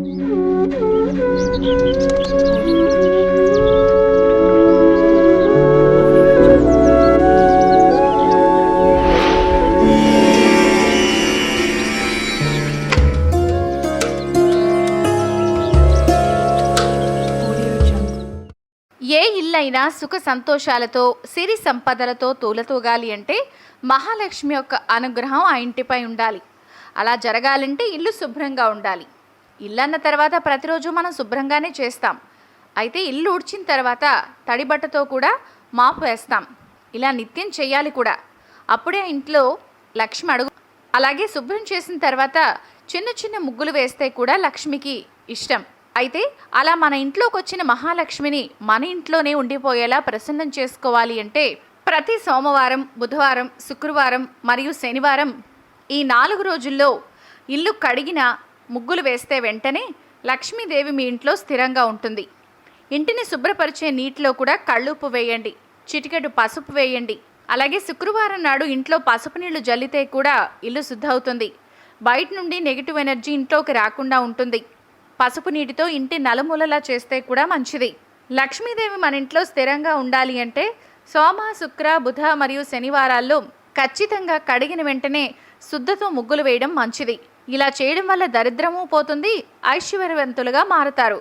ఏ ఇల్లైనా సుఖ సంతోషాలతో సిరి సంపదలతో తూలతూగాలి అంటే మహాలక్ష్మి యొక్క అనుగ్రహం ఆ ఇంటిపై ఉండాలి. అలా జరగాలంటే ఇల్లు శుభ్రంగా ఉండాలి. ఇల్లు అన్న తర్వాత ప్రతిరోజు మనం శుభ్రంగానే చేస్తాం. అయితే ఇల్లు ఊడ్చిన తర్వాత తడి బట్టతో కూడా మాపు వేస్తాం. ఇలా నిత్యం చేయాలి కూడా. అప్పుడే ఆ ఇంట్లో లక్ష్మి అడుగు. అలాగే శుభ్రం చేసిన తర్వాత చిన్న చిన్న ముగ్గులు వేస్తే కూడా లక్ష్మికి ఇష్టం. అయితే అలా మన ఇంట్లోకి వచ్చిన మహాలక్ష్మిని మన ఇంట్లోనే ఉండిపోయేలా ప్రసన్నం చేసుకోవాలి అంటే ప్రతి సోమవారం, బుధవారం, శుక్రవారం మరియు శనివారం ఈ 4 రోజుల్లో ఇల్లు కడిగిన ముగ్గులు వేస్తే వెంటనే లక్ష్మీదేవి మీ ఇంట్లో స్థిరంగా ఉంటుంది. ఇంటిని శుభ్రపరిచే నీటిలో కూడా కళ్ళుప్పు వేయండి, చిటికెడు పసుపు వేయండి. అలాగే శుక్రవారం నాడు ఇంట్లో పసుపు నీళ్లు జల్లితే కూడా ఇల్లు శుద్ధవుతుంది. బయట నుండి నెగిటివ్ ఎనర్జీ ఇంట్లోకి రాకుండా ఉంటుంది. పసుపు నీటితో ఇంటి నలుమూలలా చేస్తే కూడా మంచిది. లక్ష్మీదేవి మన ఇంట్లో స్థిరంగా ఉండాలి అంటే సోమ, శుక్ర, బుధ మరియు శనివారాల్లో ఖచ్చితంగా కడిగిన వెంటనే శుద్ధతో ముగ్గులు వేయడం మంచిది. ఇలా చేయడం వల్ల దరిద్రము పోతుంది, ఐశ్వర్యవంతులుగా మారుతారు.